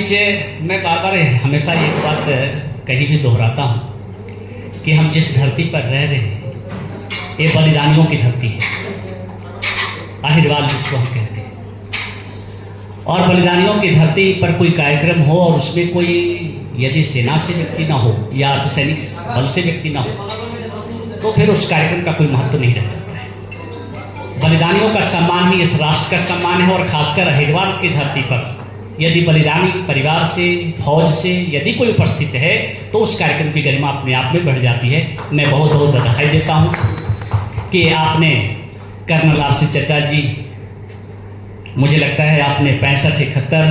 बीच मैं बार बार हमेशा एक बात कहीं भी दोहराता हूँ कि हम जिस धरती पर रह रहे हैं ये बलिदानियों की धरती है, अहिरवाल जिसको हम कहते हैं। और बलिदानियों की धरती पर कोई कार्यक्रम हो और उसमें कोई यदि सेना से व्यक्ति ना हो या अर्धसैनिक बल से व्यक्ति ना हो तो फिर उस कार्यक्रम का कोई महत्व नहीं रह जाता है। बलिदानियों का सम्मान ही इस राष्ट्र का सम्मान है। और खासकर अहिरवाल की धरती पर यदि बलिदानी परिवार से, फौज से यदि कोई उपस्थित है तो उस कार्यक्रम की गरिमा अपने आप में बढ़ जाती है। मैं बहुत बहुत बधाई देता हूँ कि आपने कर्नल आर सी चड्ढा जी, मुझे लगता है आपने 65, 71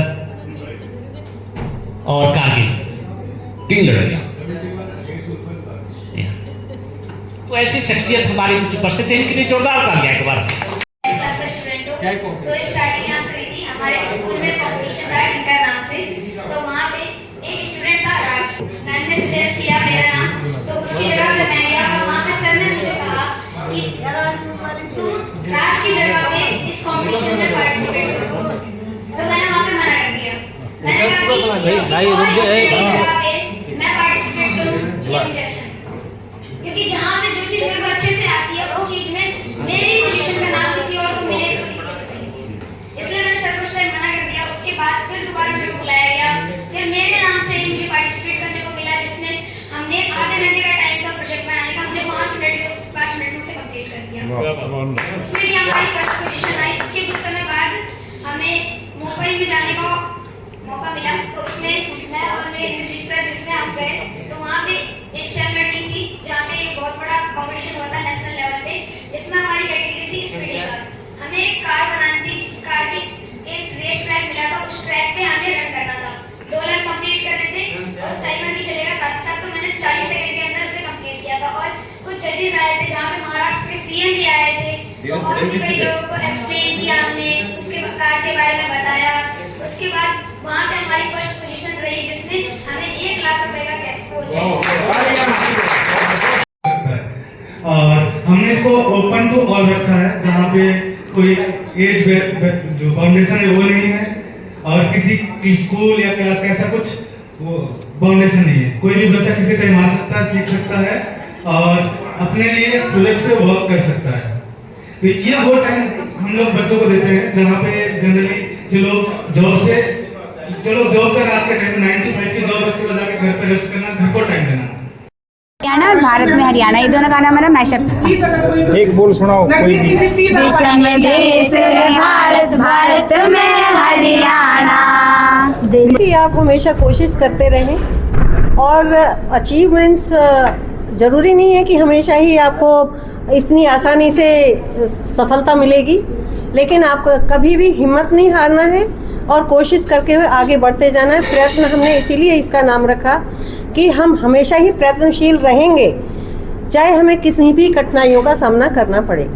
और कारगिल 3 लड़ाइयाँ, तो ऐसी शख्सियत हमारी कुछ उपस्थित है। इनके लिए जोरदार तालियां एक बार। तो स्टार्टिंग यहाँ से हुई थी हमारे स्कूल में कॉम्पिटिशन था टिंकर नाम से। तो वहाँ पे एक स्टूडेंट था राज, मैम ने सजेस्ट किया मेरा नाम, तो उसकी जगह पे मैं गया और वहाँ पे सर ने मुझे कहा कि तुम राज की जगह पे इस कॉम्पिटिशन में पार्टिसिपेट करो। तो मैंने वहाँ पे मना कर दिया। मैंने कहा कि जगह पे मैं पार्टिसिपेट करूँ ये मुझे अच्छा नहीं, क्योंकि जहाँ पे जो चीज़ मेरे को अच्छे से आती है उस चीज़ में मेरी पोजीशन का नाम किसी और को मिले तो इसलिए मैंने सर को उस टाइम मना कर दिया। उसके बाद फिर दोबारा मेरे को बुलाया गया, फिर मेरे नाम से ही मुझे पार्टिसिपेट करने को मिला, जिसमें हमने आधे घंटे का टाइम था प्रोजेक्ट बनाने का, हमने 5 मिनट से कंप्लीट कर दिया। उसमें भी हमारी फर्स्ट पोजीशन आई। इसके कुछ समय बाद हमें मुंबई में जाने का मौका मिला, तो उसमें मैं और मेरे इंद्रजीत सर जिसमें हम गए, तो वहाँ पे एक स्टेम मीटिंग थी जहाँ पे एक बहुत बड़ा कॉम्पिटिशन हुआ था नेशनल लेवल पे। इसमें हमारी कैटेगरी थी स्पीडी कार। हमें एक कार बनानी थी जिस कार की एक रेस ट्रैक मिला था, उस ट्रैक पे हमें रन करना था। 2 लाइन कंप्लीट करने थे और टाइमर भी चलेगा साथ साथ। तो मैंने 40 सेकंड के अंदर उसे कंप्लीट किया था। और कुछ जजेस आए थे जहाँ पे महाराष्ट्र के सीएम भी आए थे, तो और भी कई लोगों को एक्सप्लेन किया हमने, उसके कार के बारे में बताया। उसके बाद वहाँ पे हमारी फर्स्ट पोजीशन रही जिसमें हमें 1 लाख रुपए का कैश कोच। और हमने इसको ओपन टू ऑल रखा है, जहाँ पे कोई एज जो बाउंडेशन है वो नहीं है और किसी स्कूल या क्लास का ऐसा कुछ वो बाउंडेशन नहीं है। कोई भी बच्चा किसी टाइम आ सकता है, सीख सकता है और अपने लिए प्रोजेक्ट पे वर्क कर सकता है। तो ये वो टाइम हम लोग बच्चों को देते हैं जहाँ पे जनरली जो लोग जॉब से जॉब कर आज के टाइम 95 की जॉब, इसके बाद आके घर पे रेस्ट करना, घर को टाइम देना। हरियाणा और भारत में हरियाणा, ये दोनों गाना हमारा मैशअप था। एक बोल सुनाओ कोई भी। देश में देश भारत, भारत में हरियाणा। कि आप हमेशा कोशिश करते रहें और अचीवमेंट्स ज़रूरी नहीं है कि हमेशा ही आपको इतनी आसानी से सफलता मिलेगी, लेकिन आपको कभी भी हिम्मत नहीं हारना है और कोशिश करके हुए आगे बढ़ते जाना है। प्रयत्न हमने इसीलिए इसका नाम रखा कि हम हमेशा ही प्रयत्नशील रहेंगे, चाहे हमें किसी भी कठिनाइयों का सामना करना पड़े।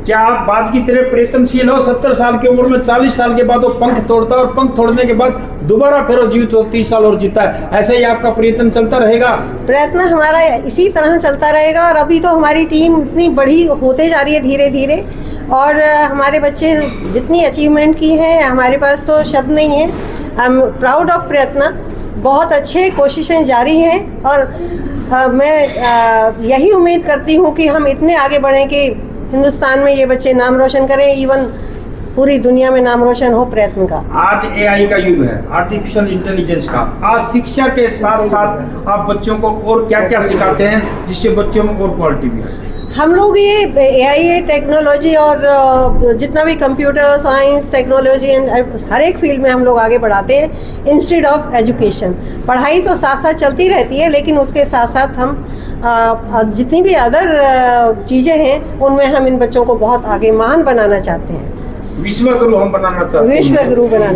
क्या आप बाज की तरह प्रयत्नशील हो? 70 साल की उम्र में 40 साल के बाद वो पंख तोड़ता है और पंख तोड़ने के बाद दोबारा फिर वो जीवित हो 30 साल और जीता है। ऐसे ही आपका प्रयत्न चलता रहेगा? प्रयत्न हमारा इसी तरह चलता रहेगा। और अभी तो हमारी टीम इतनी बड़ी होते जा रही है धीरे धीरे, और हमारे बच्चे जितनी अचीवमेंट की है हमारे पास तो शब्द नहीं है। आई एम प्राउड ऑफ प्रयत्न। बहुत अच्छे कोशिशें जारी हैं और मैं यही उम्मीद करती हूँ कि हम इतने आगे बढ़ें कि हिंदुस्तान में ये बच्चे नाम रोशन करें, इवन पूरी दुनिया में नाम रोशन हो प्रयत्न का। आज एआई का युग है, आर्टिफिशियल इंटेलिजेंस का। आज शिक्षा के साथ साथ आप बच्चों को और क्या क्या सिखाते हैं जिससे बच्चों में और क्वालिटी भी है? हम लोग ये एआई टेक्नोलॉजी और जितना भी कंप्यूटर साइंस टेक्नोलॉजी एंड हर एक फील्ड में हम लोग आगे बढ़ाते हैं इंस्टेड ऑफ एजुकेशन। पढ़ाई तो साथ साथ चलती रहती है, लेकिन उसके साथ साथ हम जितनी भी अदर चीज़ें हैं उनमें हम इन बच्चों को बहुत आगे महान बनाना चाहते हैं। विश्वगुरु हम बनाना चाहते हैं।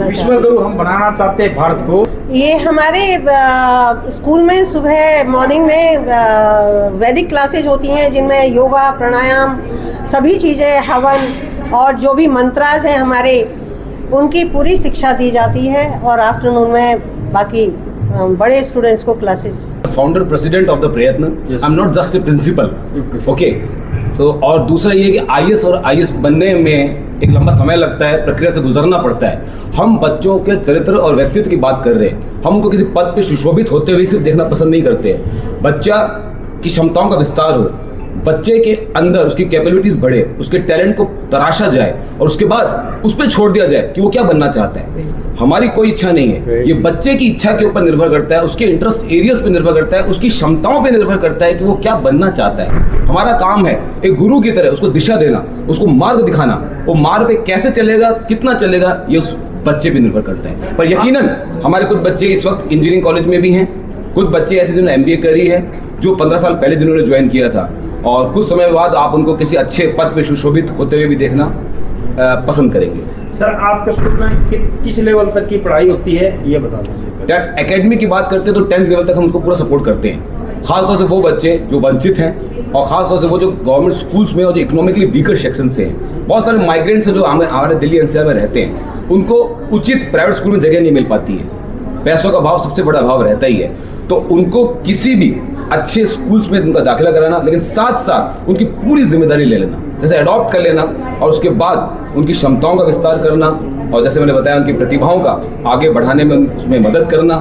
विश्वगुरु हम बनाना चाहते हैं भारत को। ये हमारे स्कूल में सुबह मॉर्निंग में वैदिक क्लासेज होती हैं जिनमें योगा प्राणायाम सभी चीज़ें, हवन और जो भी मंत्रास हैं हमारे, उनकी पूरी शिक्षा दी जाती है। और आफ्टरनून में बाकी बड़े स्टूडेंट्स को classes. Founder president of the Prayatna, I am not just a principal, okay. तो और दूसरा ये कि आईएएस और आईएएस बनने में एक लंबा समय लगता है, प्रक्रिया से गुजरना पड़ता है। हम बच्चों के चरित्र और व्यक्तित्व की बात कर रहे हैं, हम उनको किसी पद पे सुशोभित होते हुए सिर्फ देखना पसंद नहीं करते हैं। बच्चा की क्षमताओं का विस्तार हो, बच्चे के अंदर उसकी कैपेबिलिटीज बढ़े, उसके टैलेंट को तराशा जाए और उसके बाद उस पर छोड़ दिया जाए कि वो क्या बनना चाहता है। हमारी कोई इच्छा नहीं है, ये बच्चे की इच्छा के ऊपर निर्भर करता है, उसके इंटरेस्ट एरियाज पे निर्भर करता है, उसकी क्षमताओं पे निर्भर करता है कि वो क्या बनना चाहता है। हमारा काम है एक गुरु की तरह उसको दिशा देना, उसको मार्ग दिखाना। वो मार्ग पे कैसे चलेगा, कितना चलेगा, ये उस बच्चे पे निर्भर करता है। पर यकीनन हमारे कुछ बच्चे इस वक्त इंजीनियरिंग कॉलेज में भी हैं, कुछ बच्चे ऐसे जिन्होंने MBA करी है, जो 15 साल पहले जिन्होंने ज्वाइन किया था, और कुछ समय बाद आप उनको किसी अच्छे पद पे सुशोभित होते हुए भी देखना पसंद करेंगे। सर, आपके स्कूल में किस लेवल तक की पढ़ाई होती है ये बता दीजिए। एकेडमी की बात करते हैं तो 10th लेवल तक हम उसको पूरा सपोर्ट करते हैं। खासतौर से वो बच्चे जो वंचित हैं और खासतौर से वो जो गवर्नमेंट स्कूल्स में और जो इकोनॉमिकली वीकर सेक्शन से हैं, बहुत सारे माइग्रेंट्स हैं जो हमारे दिल्ली NCR में रहते हैं, उनको उचित प्राइवेट स्कूल में जगह नहीं मिल पाती है। पैसों का अभाव सबसे बड़ा अभाव रहता ही है, तो उनको किसी भी अच्छे स्कूल्स में उनका दाखिला कराना, लेकिन साथ साथ उनकी पूरी जिम्मेदारी ले लेना, जैसे अडॉप्ट कर लेना और उसके बाद उनकी क्षमताओं का विस्तार करना, और जैसे मैंने बताया उनकी प्रतिभाओं का आगे बढ़ाने में उसमें मदद करना,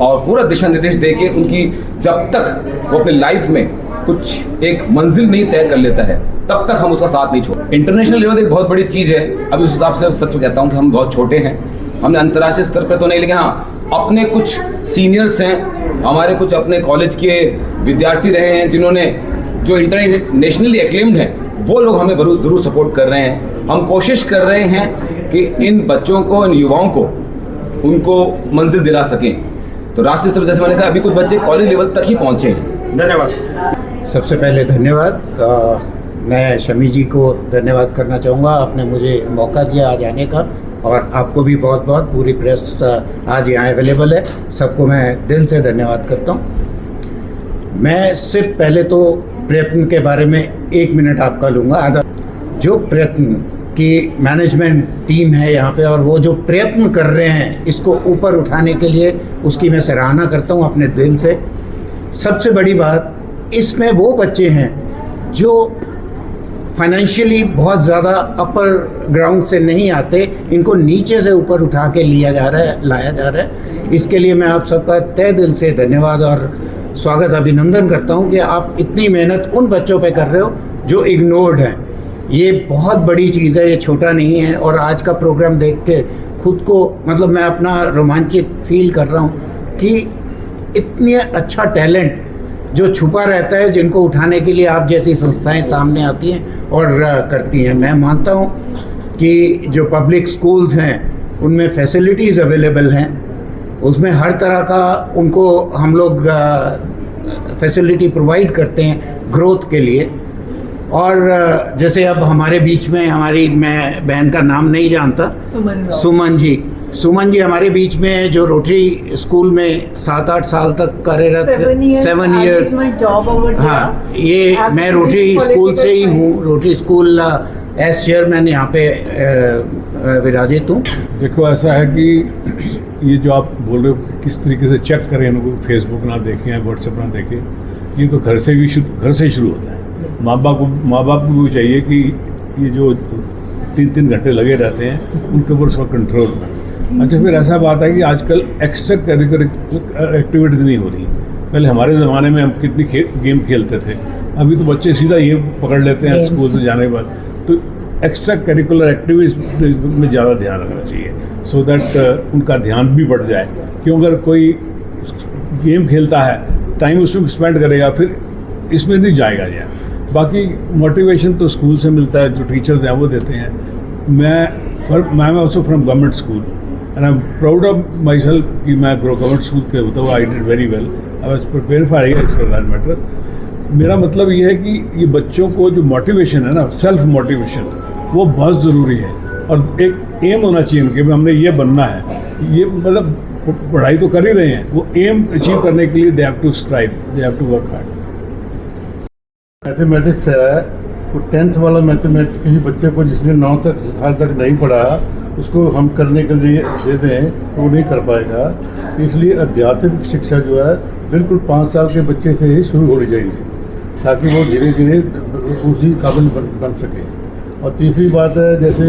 और पूरा दिशा निर्देश दे के उनकी जब तक वो अपनी लाइफ में कुछ एक मंजिल नहीं तय कर लेता है तब तक हम उसका साथ नहीं छोड़ते। इंटरनेशनल लेवल एक बहुत बड़ी चीज़ है। अभी उस हिसाब से सच कहता हूँ कि हम बहुत छोटे हैं, हमने अंतर्राष्ट्रीय स्तर पर तो नहीं, लेकिन हाँ अपने कुछ सीनियर्स हैं, हमारे कुछ अपने कॉलेज के विद्यार्थी रहे हैं जिन्होंने जो इंटरनेशनली एक्लेम्ड हैं, वो लोग हमें ज़रूर सपोर्ट कर रहे हैं। हम कोशिश कर रहे हैं कि इन बच्चों को, इन युवाओं को उनको मंजिल दिला सकें। तो राष्ट्रीय स्तर पर जैसे मैंने कहा अभी कुछ बच्चे कॉलेज लेवल तक ही पहुँचे हैं। धन्यवाद। सबसे पहले धन्यवाद। मैं शमी जी को धन्यवाद करना चाहूँगा, आपने मुझे मौका दिया आज आने का, और आपको भी बहुत बहुत, पूरी प्रेस आज यहाँ अवेलेबल है, सबको मैं दिल से धन्यवाद करता हूँ। मैं सिर्फ पहले तो प्रयत्न के बारे में 1 मिनट आपका लूँगा, आधा। जो प्रयत्न की मैनेजमेंट टीम है यहाँ पे, और वो जो प्रयत्न कर रहे हैं इसको ऊपर उठाने के लिए, उसकी मैं सराहना करता हूँ अपने दिल से। सबसे बड़ी बात, इसमें वो बच्चे हैं जो फाइनेंशियली बहुत ज़्यादा अपर ग्राउंड से नहीं आते, इनको नीचे से ऊपर उठा के लाया जा रहा है। इसके लिए मैं आप सबका तहे दिल से धन्यवाद और स्वागत, अभिनंदन करता हूं कि आप इतनी मेहनत उन बच्चों पे कर रहे हो जो इग्नोर्ड हैं। ये बहुत बड़ी चीज़ है, ये छोटा नहीं है। और आज का प्रोग्राम देख के खुद को, मतलब मैं अपना रोमांचित फील कर रहा हूँ कि इतनी अच्छा टैलेंट जो छुपा रहता है, जिनको उठाने के लिए आप जैसी संस्थाएं सामने आती हैं और करती हैं। मैं मानता हूं कि जो पब्लिक स्कूल्स हैं उनमें फैसिलिटीज़ अवेलेबल हैं, उसमें हर तरह का उनको हम लोग फैसिलिटी प्रोवाइड करते हैं ग्रोथ के लिए। और जैसे अब हमारे बीच में मैं बहन का नाम नहीं जानता, सुमन जी हमारे बीच में, जो रोटरी स्कूल में 7-8 साल तक कार्यरत, 7 years। हाँ, ये मैं रोटरी स्कूल से ही हूँ, रोटरी स्कूल एज चेयरमैन यहाँ पे विराजित हूँ। देखो, ऐसा है कि ये जो आप बोल रहे हो किस तरीके से चेक करें इनको, फेसबुक ना देखें या व्हाट्सएप ना देखें, ये तो घर से ही शुरू होता है। माँ बाप को भी चाहिए कि ये जो 3-3 घंटे लगे रहते हैं उनके ऊपर उसका कंट्रोल करें। अच्छा, फिर ऐसा बात है कि आजकल एक्स्ट्रा करिकुलर एक्टिविटीज़ नहीं हो रही। पहले हमारे ज़माने में हम कितनी गेम खेलते थे, अभी तो बच्चे सीधा ये पकड़ लेते हैं स्कूल से जाने के बाद। तो एक्स्ट्रा करिकुलर एक्टिविटीज़ में ज़्यादा ध्यान रखना चाहिए, सो दैट उनका ध्यान भी बढ़ जाए। क्यों, अगर कोई गेम खेलता है, टाइम उसमें स्पेंड करेगा, फिर इसमें नहीं जाएगा यार। बाकी मोटिवेशन तो स्कूल से मिलता है, जो टीचर्स हैं वो देते हैं। मैं also from government school and I am proud of my self कि मैं गवर्नमेंट स्कूल के होता हुआ I did very well. I was prepared for IAS for that matter. मेरा मतलब ये है कि ये बच्चों को जो मोटिवेशन है ना, सेल्फ मोटिवेशन, वो बहुत ज़रूरी है। और एक एम होना चाहिए उनके, हमने ये बनना है। ये मतलब पढ़ाई तो कर ही रहे हैं, वो एम अचीव करने के लिए they have to strive, they have to work hard. Mathematics है, तो 10th वाला मैथमेटिक्स किसी बच्चे को जिसने 9 साल तक नहीं पढ़ा, उसको हम करने के लिए दे दें तो वो नहीं कर पाएगा। इसलिए आध्यात्मिक शिक्षा जो है बिल्कुल 5 साल के बच्चे से ही शुरू होनी चाहिए, ताकि वो धीरे धीरे उसी काबिल बन सके। और तीसरी बात है, जैसे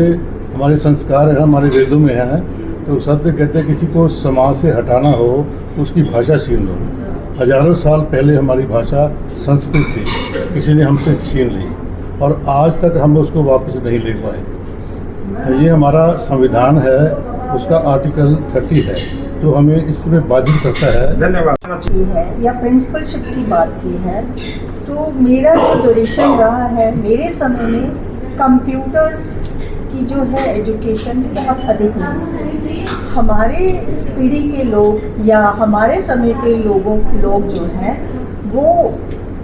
हमारे संस्कार है, हमारे वेदों में है, तो सत्य कहते हैं किसी को समाज से हटाना हो तो उसकी भाषा छीन लो। हजारों साल पहले हमारी भाषा संस्कृत थी, किसी ने हमसे छीन ली और आज तक हम उसको वापस नहीं ले पाए। तो ये हमारा संविधान है, उसका आर्टिकल 30 है जो हमें इसमें बाधित करता है। धन्यवाद। की है या प्रिंसिपलशिप की बात की है, तो मेरा जो ड्यूरेशन रहा है, मेरे समय में कंप्यूटर्स की जो है एजुकेशन बहुत अधिक नहीं। हमारे पीढ़ी के लोग या हमारे समय के लोग जो हैं वो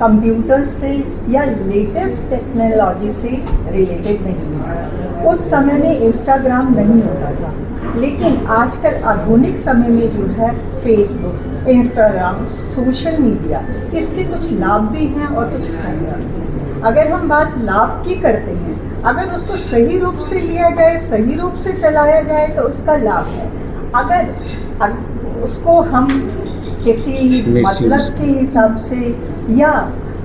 कंप्यूटर से या लेटेस्ट टेक्नोलॉजी से रिलेटेड नहीं है। उस समय में इंस्टाग्राम नहीं होता था, लेकिन आजकल आधुनिक समय में जो है फेसबुक, इंस्टाग्राम, सोशल मीडिया, इसके कुछ लाभ भी हैं और कुछ हानियाँ भी हैं। अगर हम बात लाभ की करते हैं, अगर उसको सही रूप से लिया जाए, सही रूप से चलाया जाए तो उसका लाभ है। अगर उसको हम किसी मतलब के हिसाब से या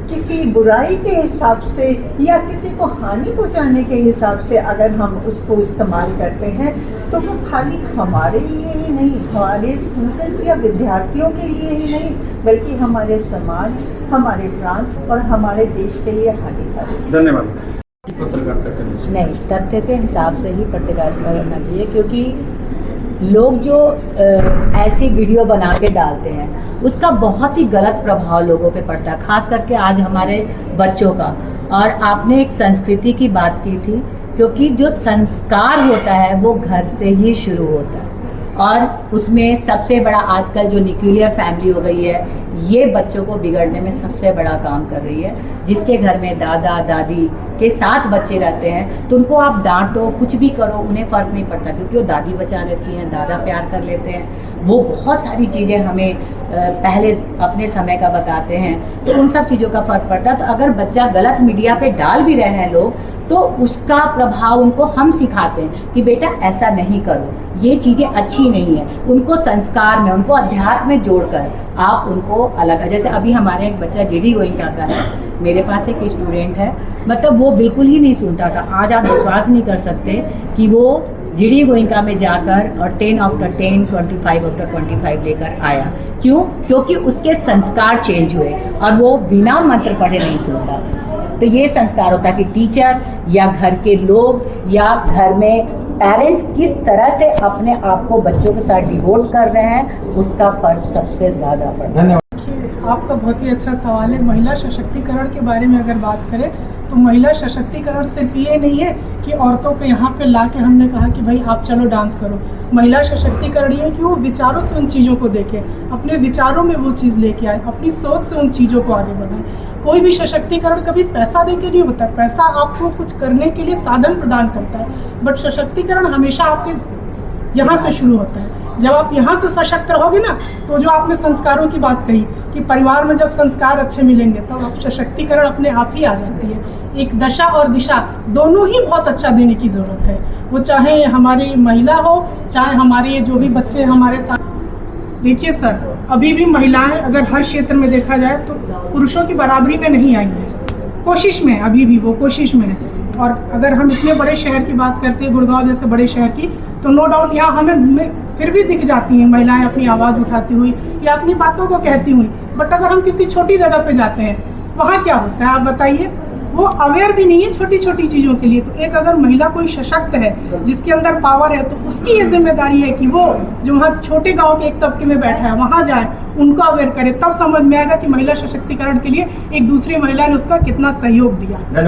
किसी बुराई के हिसाब से या किसी को हानि पहुंचाने के हिसाब से अगर हम उसको इस्तेमाल करते हैं तो वो खाली हमारे लिए ही नहीं, हमारे स्टूडेंट्स या विद्यार्थियों के लिए ही नहीं, बल्कि हमारे समाज, हमारे प्रांत और हमारे देश के लिए हानिकारक। धन्यवाद। पत्रकारिता करनी चाहिए। नहीं, तथ्य के हिसाब से ही पत्रकारिता करना चाहिए, क्योंकि लोग जो ऐसी वीडियो बना के डालते हैं उसका बहुत ही गलत प्रभाव लोगों पे पड़ता है, खास करके आज हमारे बच्चों का। और आपने एक संस्कृति की बात की थी, क्योंकि जो संस्कार होता है वो घर से ही शुरू होता है, और उसमें सबसे बड़ा आजकल जो न्यूक्लियर फैमिली हो गई है, ये बच्चों को बिगड़ने में सबसे बड़ा काम कर रही है। जिसके घर में दादा दादी के साथ बच्चे रहते हैं तो उनको आप डांटो, कुछ भी करो, उन्हें फ़र्क नहीं पड़ता, क्योंकि वो दादी बचा लेती हैं, दादा प्यार कर लेते हैं। वो बहुत सारी चीज़ें हमें पहले अपने समय का बताते हैं, तो उन सब चीज़ों का फ़र्क पड़ता है। तो अगर बच्चा गलत मीडिया पे डाल भी रहे हैं लोग, तो उसका प्रभाव उनको हम सिखाते हैं कि बेटा ऐसा नहीं करो, ये चीज़ें अच्छी नहीं है। उनको संस्कार में, उनको अध्यात्म में जोड़कर आप उनको अलग, जैसे अभी हमारे एक बच्चा जीडी गोइंका का है, मेरे पास एक स्टूडेंट है, मतलब वो बिल्कुल ही नहीं सुनता था। आज आप विश्वास नहीं कर सकते कि वो जीडी गोइंका में जाकर और 10 आफ्टर 10, 25 आफ्टर 25 लेकर आया। क्यों? क्योंकि उसके संस्कार चेंज हुए और वो बिना मंत्र पढ़े नहीं सुनता। तो ये संस्कार होता है कि टीचर या घर के लोग या घर में पेरेंट्स किस तरह से अपने आप को बच्चों के साथ डिवोट कर रहे हैं, उसका फर्क सबसे ज़्यादा पड़ता है। आपका बहुत ही अच्छा सवाल है। महिला सशक्तिकरण के बारे में अगर बात करें तो महिला सशक्तिकरण सिर्फ ये नहीं है कि औरतों को यहाँ पे ला के हमने कहा कि भाई आप चलो डांस करो। महिला सशक्तिकरण ये है कि वो विचारों से उन चीज़ों को देखें, अपने विचारों में वो चीज़ लेके आए, अपनी सोच से उन चीज़ों को आगे बढ़ाएं। कोई भी सशक्तिकरण कभी पैसा दे के नहीं होता, पैसा आपको कुछ करने के लिए साधन प्रदान करता है, बट सशक्तिकरण हमेशा आपके यहाँ से शुरू होता है। जब आप यहाँ से सशक्त रहोगे ना, तो जो आपने संस्कारों की बात कही कि परिवार में जब संस्कार अच्छे मिलेंगे तो आप सशक्तिकरण अपने आप ही आ जाती है। एक दशा और दिशा दोनों ही बहुत अच्छा देने की ज़रूरत है, वो चाहे हमारी महिला हो, चाहे हमारे जो भी बच्चे हमारे साथ। देखिए सर, अभी भी महिलाएं अगर हर क्षेत्र में देखा जाए तो पुरुषों की बराबरी में नहीं आई है, कोशिश में, अभी भी वो कोशिश में है। और अगर हम इतने बड़े शहर की बात करते हैं, गुड़गांव जैसे बड़े शहर की, तो नो डाउट यहाँ हमें फिर भी दिख जाती हैं महिलाएं अपनी आवाज़ उठाती हुई या अपनी बातों को कहती हुई। बट अगर हम किसी छोटी जगह पे जाते हैं, वहाँ क्या होता है आप बताइए? वो अवेयर भी नहीं है छोटी छोटी चीज़ों के लिए। तो एक अगर महिला कोई सशक्त है, जिसके अंदर पावर है, तो उसकी ये जिम्मेदारी है कि वो जो वहाँ छोटे गाँव के एक तबके में बैठा है वहाँ जाए, उनको अवेयर करे, तब समझ में आएगा कि महिला सशक्तिकरण के लिए एक दूसरी महिला ने उसका कितना सहयोग दिया।